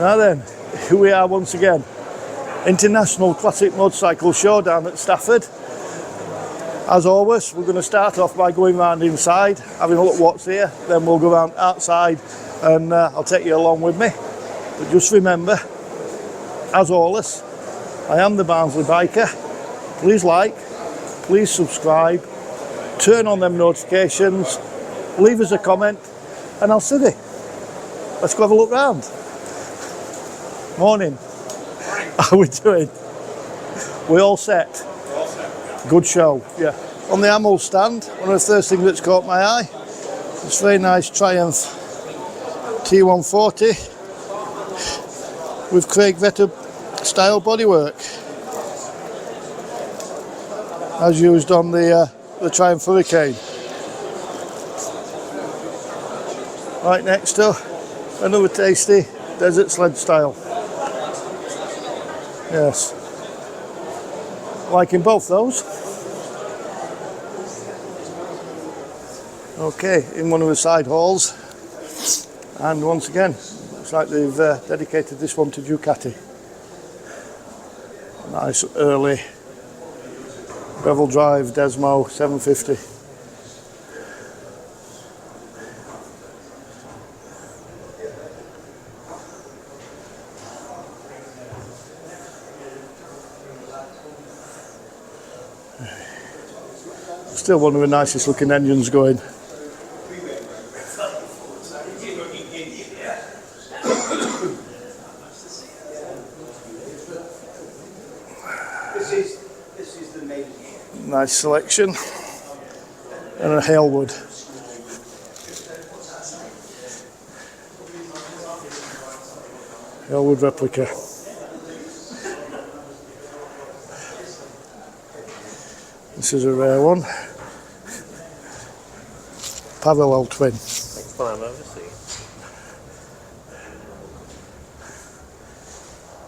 Now then, here we are once again. International Classic Motorcycle Showdown at Stafford. As always, we're going to start off by going round inside, having a look what's here, then we'll go round outside and I'll take you along with me. But just remember, as always, I am the Barnsley biker. Please like, please subscribe, turn on them notifications, leave us a comment and I'll see you. Let's go have a look round. Morning. How are we doing? We all set? All set. Good show, yeah. On the ammo stand, one of the first things that's caught my eye, this very nice Triumph T140 with Craig Vetter style bodywork, as used on the Triumph Hurricane. Right next to another tasty Desert Sled style. Yes, liking both those. Okay, in one of the side halls, and once again, looks like they've dedicated this one to Ducati. Nice early Bevel Drive Desmo 750. Still one of the nicest looking engines going. This is the main. Nice selection. And a Halewood. Halewood replica. This is a rare one. Parallel twin. Next one I've ever seen.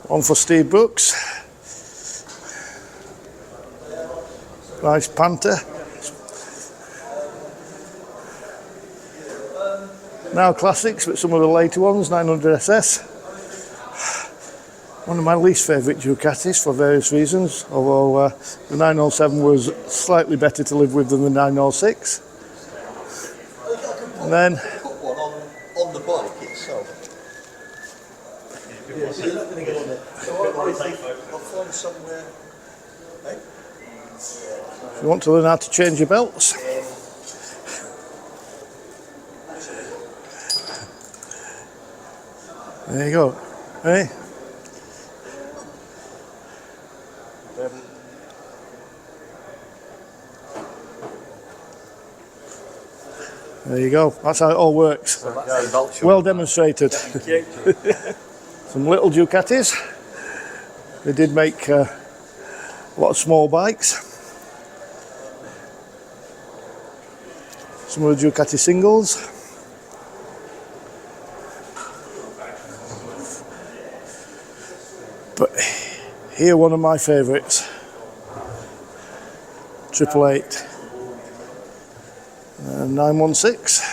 One for Steve Brooks. Nice Panther. Now classics, but some of the later ones, 900SS. One of my least favourite Ducatis for various reasons, although the 907 was slightly better to live with than the 906. And then put one on the bike itself. Yeah, so you're not going to get on it. I'll find somewhere. Hey? if you want to learn how to change your belts, there you go. Hey? There you go, that's how it all works. Well demonstrated. Some little Ducatis. They did make a lot of small bikes. Some of the Ducati singles. But here, one of my favourites. 888. 916.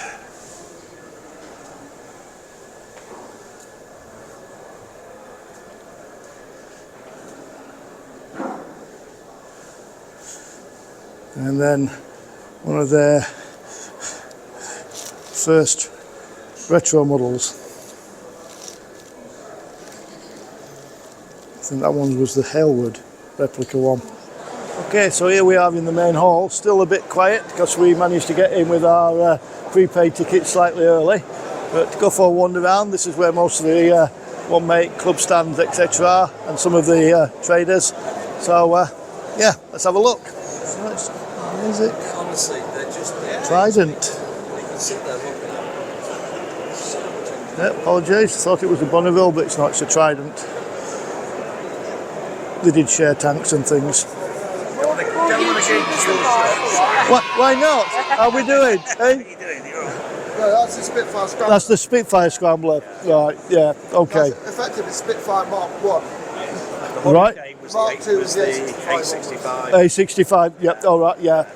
And then one of their first retro models. I think that one was the Halewood replica one. Okay, so here we are in the main hall, still a bit quiet because we managed to get in with our prepaid tickets slightly early. But to go for a wander around, this is where most of the one mate club stands etc. are, and some of the traders. So yeah, let's have a look. Music. Honestly, they're just there. Trident. You can sit there looking at Yeah, apologise, thought it was a Bonneville, but it's not, it's a Trident. They did share tanks and things. Why not? How are we doing? Hey? No, that's the Spitfire Scrambler. That's the Spitfire Scrambler. Right, yeah, okay. That's effectively Spitfire Mark 1. Right. Mark 2 was the A65. A65, yep, alright, yeah,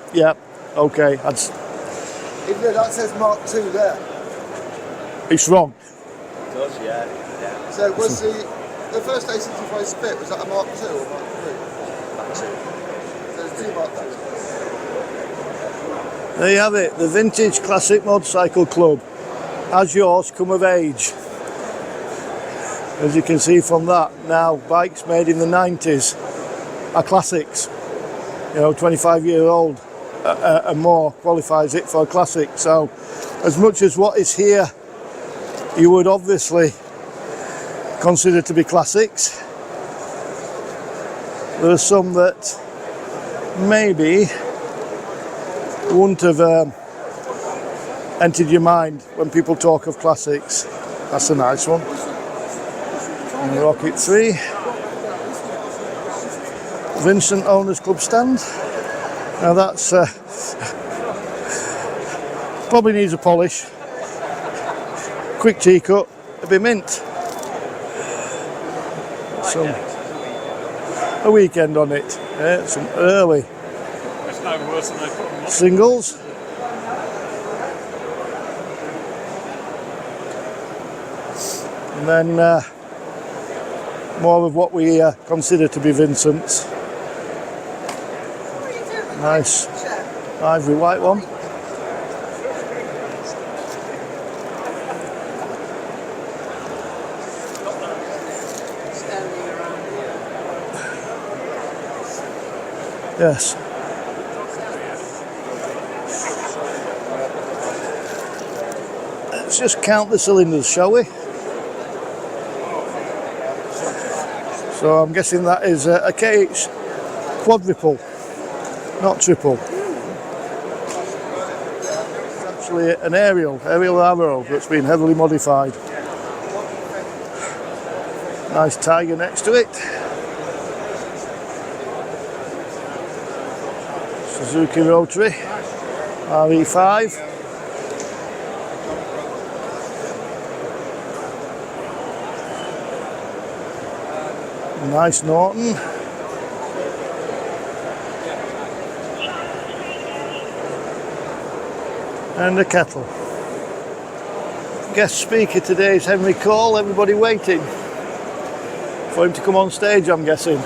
okay. Even though that says Mark 2 there. It's wrong. It does, yeah. So was the first A65 split, was that a Mark II or Mark III? Mark II. So there's 2 Mark II. There you have it, the Vintage Classic Motorcycle Club. Has yours come of age? As you can see from that, now bikes made in the 90s are classics. You know, 25-year-old and more qualifies it for a classic. So as much as what is here you would obviously consider to be classics, there are some that maybe wouldn't have entered your mind when people talk of classics. That's a nice one. And Rocket 3. Vincent Owners Club stand. Now that's probably needs a polish. Quick tea cut, a bit mint. Some a weekend on it. Yeah, some early singles. And then more of what we consider to be Vincent's. Nice ivory white one. Yes. Let's just count the cylinders, shall we? So I'm guessing that is a KH quadruple, not triple. It's actually an aerial arrow that's been heavily modified. Nice tiger next to it. Suzuki Rotary RE5. Nice Norton. And a kettle. Guest speaker today is Henry Cole. Everybody waiting for him to come on stage, I'm guessing.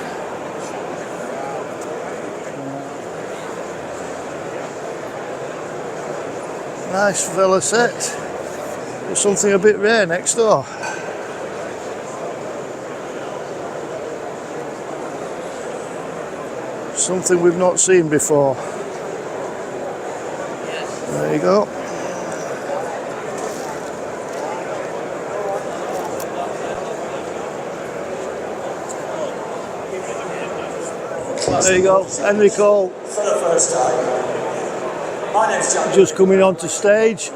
Nice fella set. There's something a bit rare next door. Something we've not seen before. There you go. There you go, Henry Cole. For the first time. My name's John. Just coming onto stage.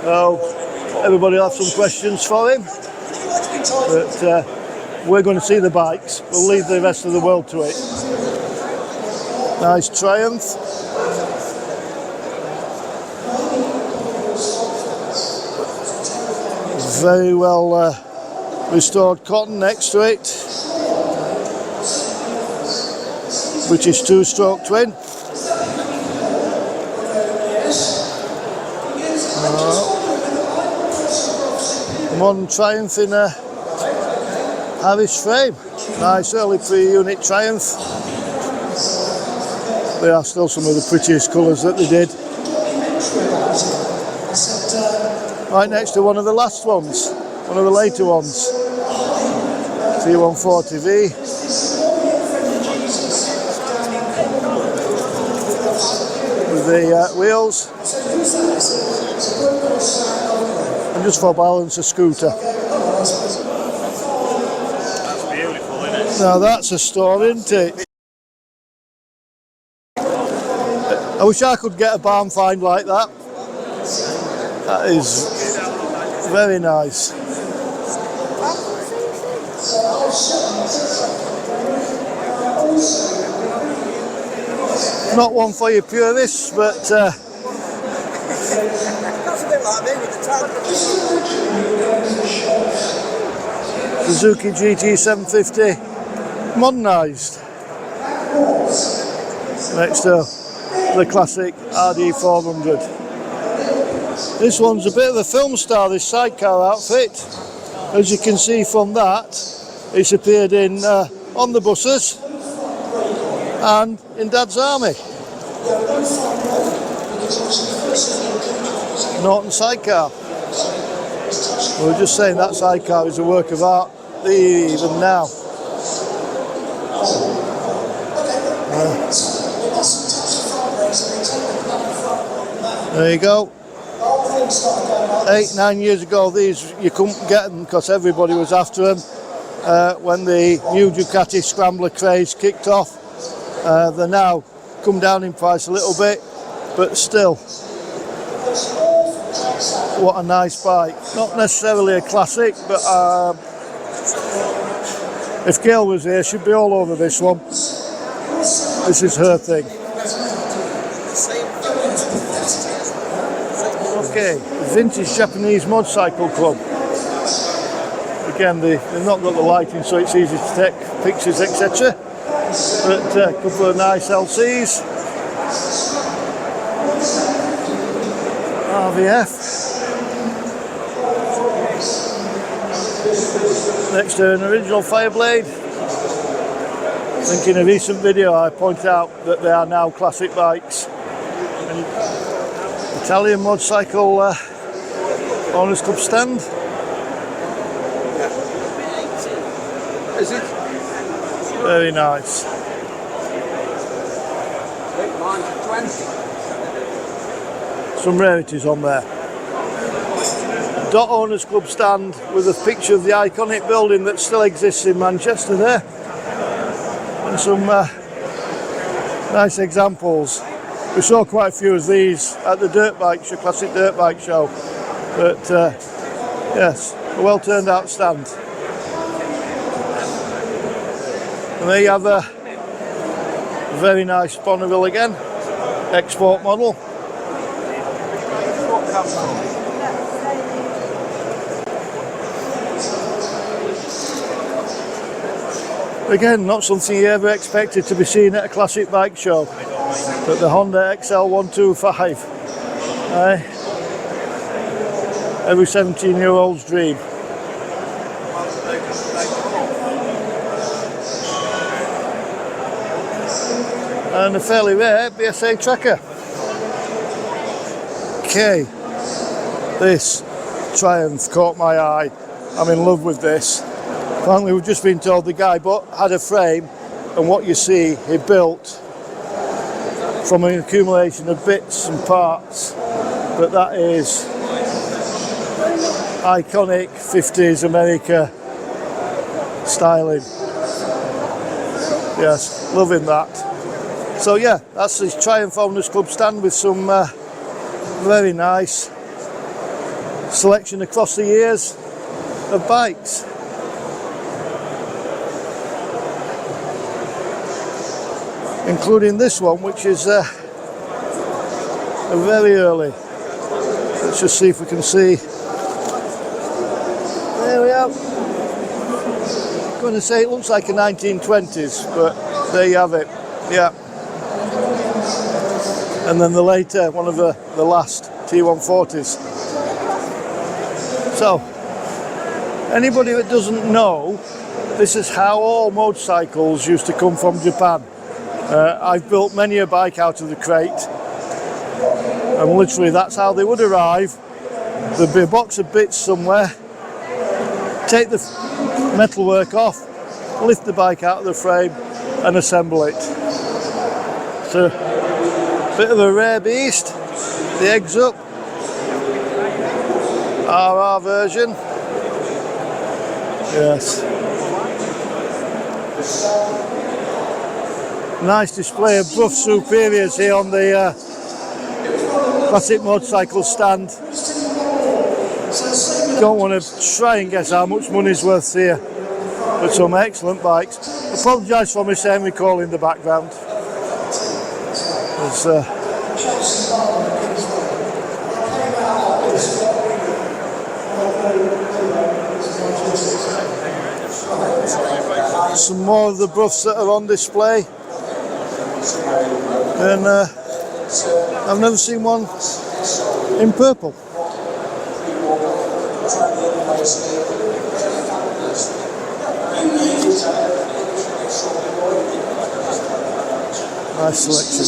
So everybody will have some questions for him. But we're going to see the bikes. We'll leave the rest of the world to it. Nice Triumph. Very well restored cotton next to it. British two-stroke twin. Modern Triumph in a Harris frame. Nice early 3-unit Triumph. They are still some of the prettiest colours that they did. Right next to one of the last ones, one of the later ones. T140V. With the wheels. And just for balance, a scooter. That's beautiful, isn't it? Now that's a story, isn't it? I wish I could get a barn find like that. That is very nice. Not one for your purists, but That's a bit like me with the tag. Suzuki GT 750 modernised. Next to the classic RD 400. This one's a bit of a film star, this sidecar outfit. As you can see from that, it's appeared in on the buses and in Dad's army. Norton sidecar. We were just saying that sidecar is a work of art even now. There you go. 8-9 years ago, these you couldn't get them because everybody was after them. When the new Ducati Scrambler craze kicked off, they're now come down in price a little bit, but still, what a nice bike. Not necessarily a classic, but if Gail was here, she'd be all over this one. This is her thing. Okay, Vintage Japanese Motorcycle Club. Again, they've not got the lighting, so it's easy to take pictures, etc. But a couple of nice LCs. RVF. Next to an original Fireblade. I think in a recent video I pointed out that they are now classic bikes. Italian motorcycle owners club stand. Is it? Very nice. Some rarities on there. Dot Owners Club stand with a picture of the iconic building that still exists in Manchester there. And some nice examples. We saw quite a few of these at the dirt bike show, classic dirt bike show. But yes, a well turned out stand. And there you have a very nice Bonneville again, export model. Again, not something you ever expected to be seen at a classic bike show, but the Honda XL125. Every 17-year-old's dream. And a fairly rare BSA tracker. Okay, this Triumph caught my eye. I'm in love with this. Apparently we've just been told the guy had a frame, and what you see he built from an accumulation of bits and parts, but that is iconic 50s America styling. Yes, loving that. So yeah, that's the Triumph Owners Club stand with some very nice selection across the years of bikes. Including this one, which is a very early. Let's just see if we can see. There we are. I'm going to say it looks like a 1920s, but there you have it. Yeah. And then the later, one of the last T140s. So, anybody that doesn't know, this is how all motorcycles used to come from Japan. I've built many a bike out of the crate, and literally that's how they would arrive. There'd be a box of bits somewhere, take the metalwork off, lift the bike out of the frame and assemble it. It's a bit of a rare beast. The eggs up, RR version. Yes. Nice display of Brough Superiors here on the classic motorcycle stand. Don't want to try and guess how much money's worth here, but some excellent bikes. Apologise for my same recall in the background. There's, some more of the Broughs that are on display. And I've never seen one in purple. Nice selection.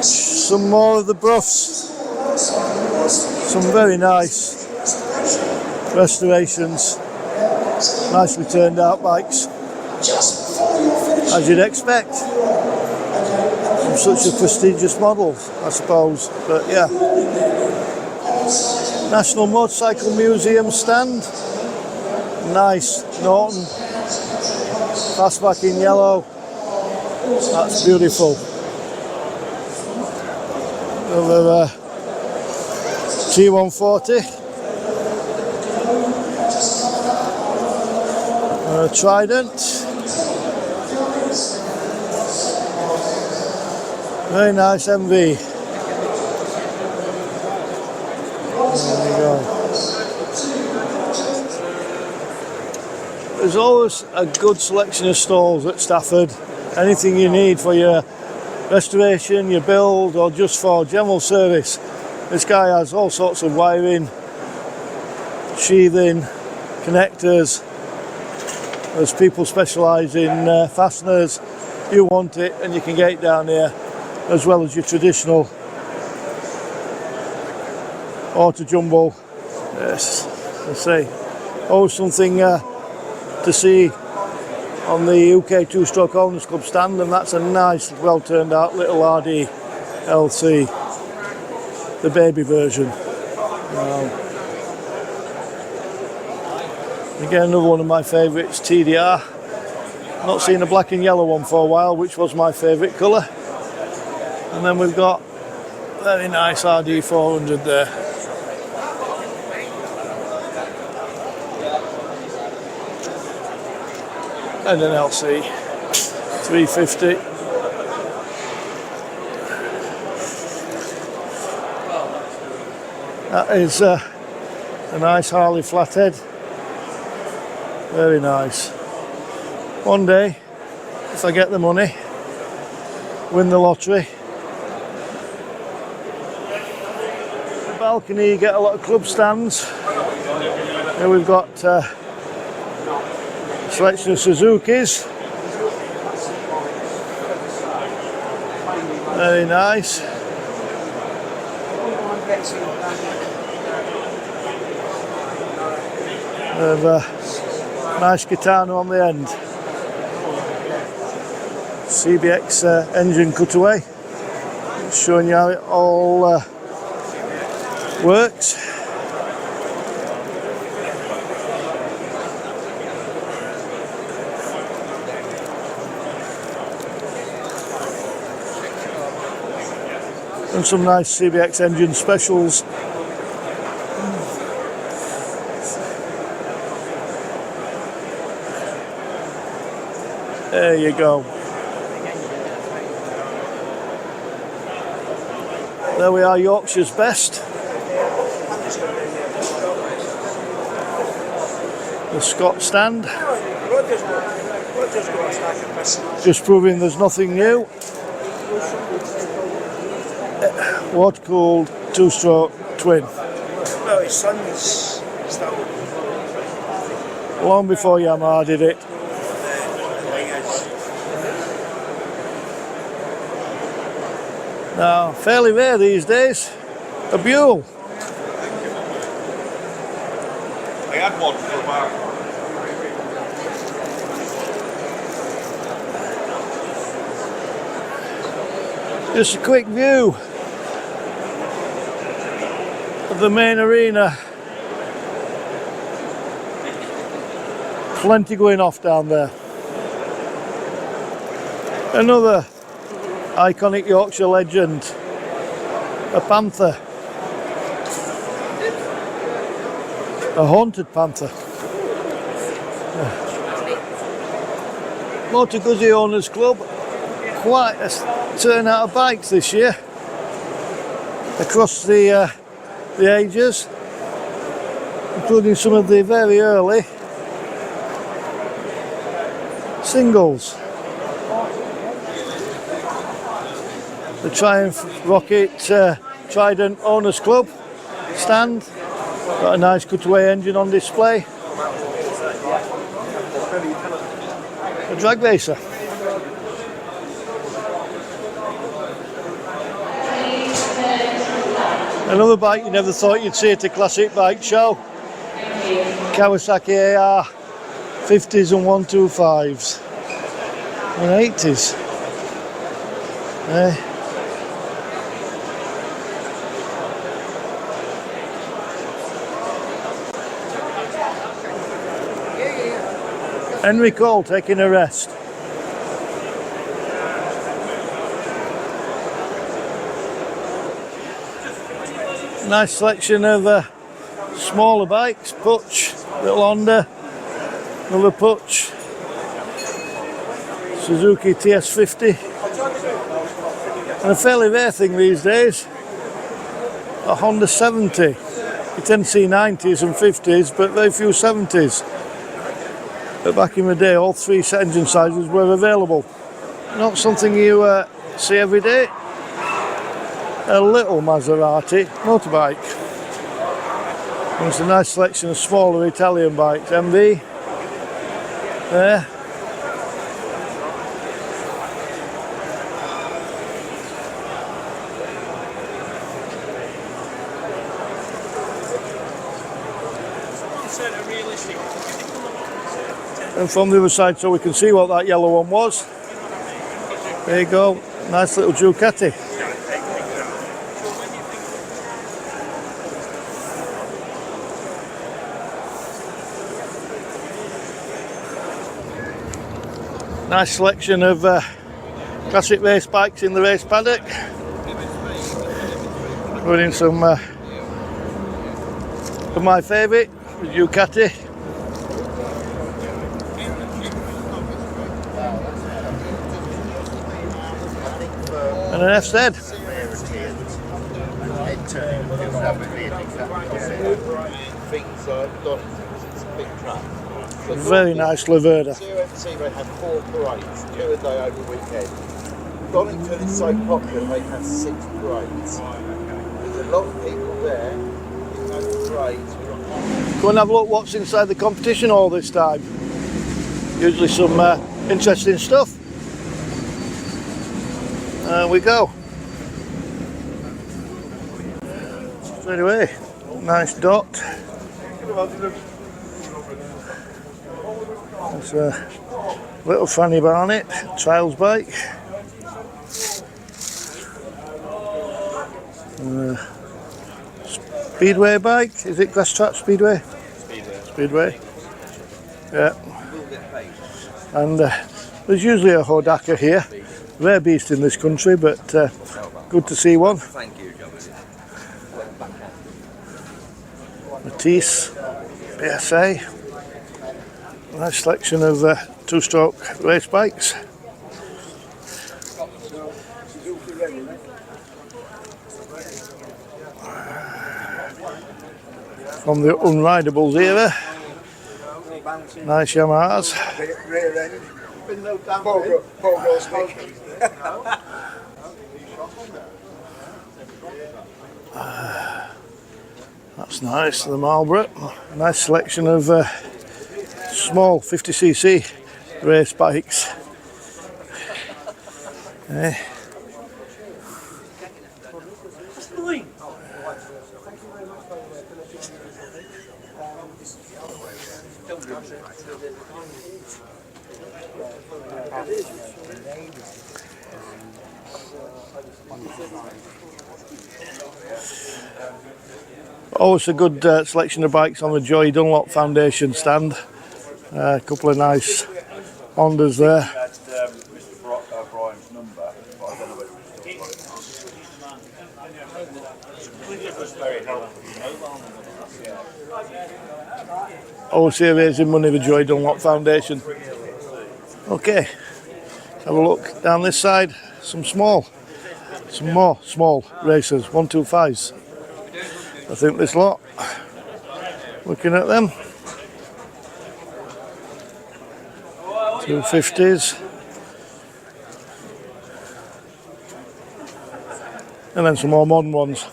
Some more of the Broughs. Some very nice restorations. Nicely turned out bikes, as you'd expect from such a prestigious model, I suppose. But yeah, National Motorcycle Museum stand. Nice Norton fastback in yellow. That's beautiful. Another T140. Trident. Very nice MV. There we go. There's always a good selection of stalls at Stafford. Anything you need for your restoration, your build, or just for general service. This guy has all sorts of wiring, sheathing, connectors. There's people specialise in fasteners. You want it and you can get it down here, as well as your traditional auto jumble. Yes, let's see. Always something to see on the UK Two-Stroke Owners Club stand, and that's a nice, well turned out little RD LC, the baby version. Again, another one of my favourites, TDR. Not seen a black and yellow one for a while, which was my favourite colour. And then we've got very nice RD 400 there. And an LC 350. That is a nice Harley flathead. Very nice. One day, if I get the money, win the lottery. The balcony, you get a lot of club stands. Here we've got selection of Suzuki's. Very nice. Have a nice Gitano on the end. CBX engine cutaway. Showing you how it all works. And some nice CBX engine specials. There you go. There we are, Yorkshire's best. The Scott stand. Just proving there's nothing new. Water-cooled two-stroke twin. Well, his son's Stafford. Long before Yamaha did it. Now, fairly rare these days, a Buell. I had one for a Just a quick view of the main arena. Plenty going off down there. Another iconic Yorkshire legend, a panther, a haunted panther. Motor Guzzi Owners Club, quite a turnout of bikes this year across the ages, including some of the very early singles. the Triumph Rocket Trident Owners Club stand. Got a nice cutaway engine on display. A drag racer. Another bike you never thought you'd see at a classic bike show. Kawasaki AR 50s and 125s and 80s. Henry Cole taking a rest. Nice selection of smaller bikes, Putch, little Honda, another Putch, Suzuki TS50, and a fairly rare thing these days, a Honda 70. You tend to see 90s and 50s, but very few 70s. But back in the day, all three engine sizes were available. Not something you see every day. A little Maserati motorbike. And it's a nice selection of smaller Italian bikes. MV there. And from the other side, so we can see what that yellow one was. There you go, nice little Ducati. Nice selection of classic race bikes in the race paddock. Running some of my favourite, the Ducati. And an FZ. Very nice Laverda. They had 4 parades, 2 a day over the weekend. Donington is so popular, they have 6 parades. There's a lot of people there in those parades. Go and have a look what's inside the competition hall this time. Usually some interesting stuff. There we go. Straight away, nice dot. It's a little Franny Barnett trials bike. Speedway bike, is it Grass Track Speedway? Speedway. Yeah. And there's usually a Hodaka here. Rare beast in this country, but good to see one. Thank you, John. Matisse, BSA. Nice selection of two-stroke race bikes. From the Unridables era. Nice Yamahas. That's nice, the Marlboro. Nice selection of small 50cc race bikes. Always a good selection of bikes on the Joy Dunlop Foundation stand. A couple of nice Hondas there. Mr. Brian's number, but I don't know whether it was very helpful. Always here raising money for the Joy Dunlop Foundation. Okay, let's have a look down this side. Some more small racers, 125s. I think this lot. Looking at them. 250s. and then some more modern ones.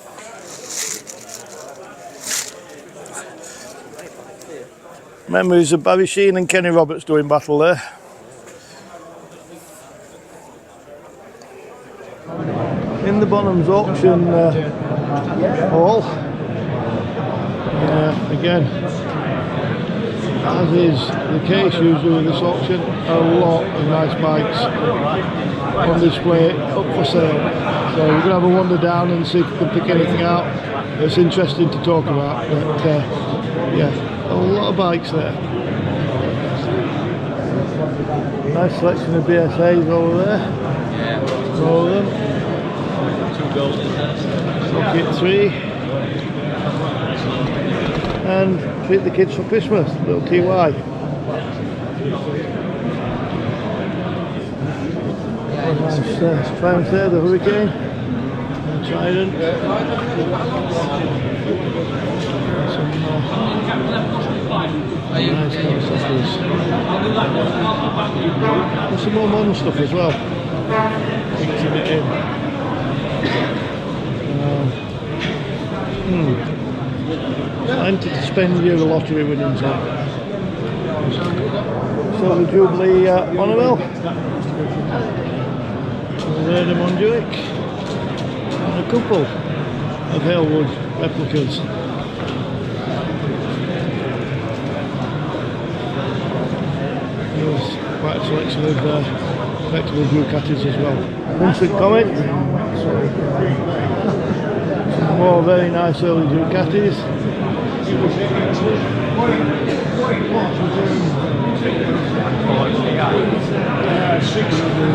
Memories of Barry Sheen and Kenny Roberts doing battle there. In the Bonhams auction hall, again, as is the case usually with this auction, a lot of nice bikes on display up for sale. So we're going to have a wander down and see if we can pick anything out that's interesting to talk about. But yeah, a lot of bikes there. Nice selection of BSAs over there. All of them. Rocket 3. And treat the kids for Christmas, little TY. Nice triumph there, the Hurricane. Trident. Some nice concepts. There's some more modern stuff as well. Mixing it in. Time to spend your lottery winnings on. So the Jubilee Bonhams, the Monjuic, and a couple of Halewood replicas. There's quite a selection of collectible Ducatis as well. Vincent Comet. Some more very nice early Ducatis.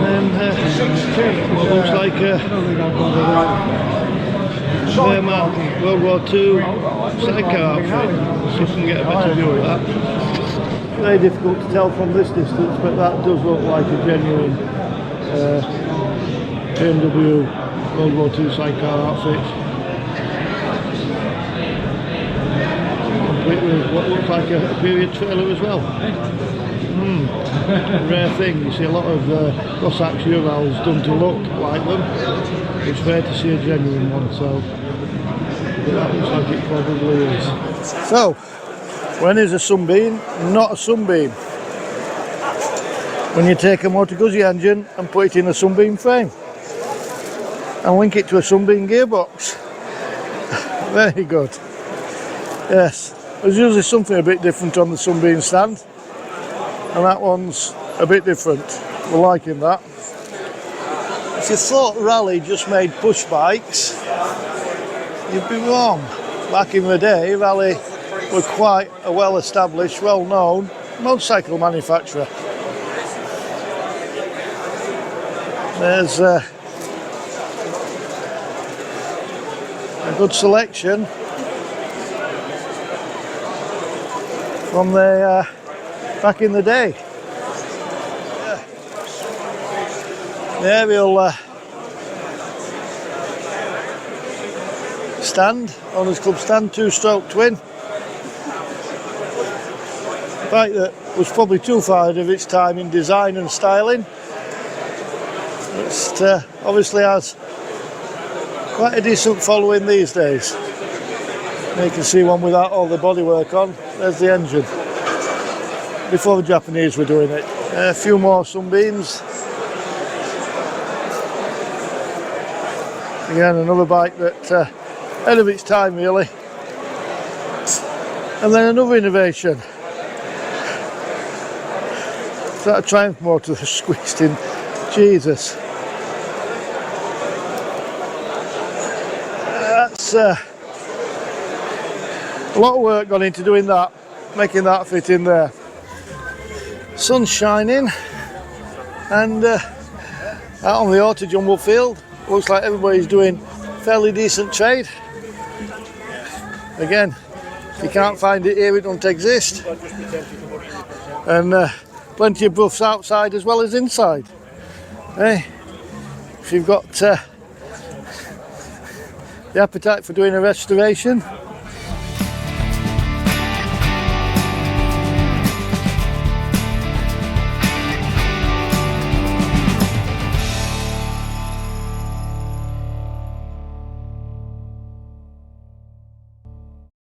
And what looks like a Wehrmacht World War II sidecar outfit. So you can get a better view of that. Very difficult to tell from this distance, but that does look like a genuine BMW World War II sidecar outfit. With what looks like a period trailer as well. Rare thing, you see a lot of Cossacks Urals done to look like them. It's rare to see a genuine one, so that looks like it probably is. So, when is a Sunbeam not a Sunbeam? When you take a Motor Guzzi engine and put it in a Sunbeam frame and link it to a Sunbeam gearbox. Very good. Yes. There's usually something a bit different on the Sunbeam stand, and that one's a bit different. We're liking that. If you thought Rally just made push bikes, you'd be wrong. Back in the day, Rally were quite a well-established, well-known motorcycle manufacturer. There's a good selection from the back in the day. The aerial stand, Owners Club stand, 2-stroke twin. A bike that was probably too far ahead of its time in design and styling. It obviously has quite a decent following these days. You can see one without all the bodywork on. There's the engine. Before the Japanese were doing it. A few more Sunbeams. Again, another bike that ahead of its time really. And then another innovation. Is that a Triumph motor that's squeezed in? Jesus. That's a lot of work gone into doing that, making that fit in there. Sun's shining, and out on the auto jumble field, looks like everybody's doing fairly decent trade. Again, if you can't find it here, it don't exist. And plenty of buffs outside as well as inside. Hey, if you've got the appetite for doing a restoration,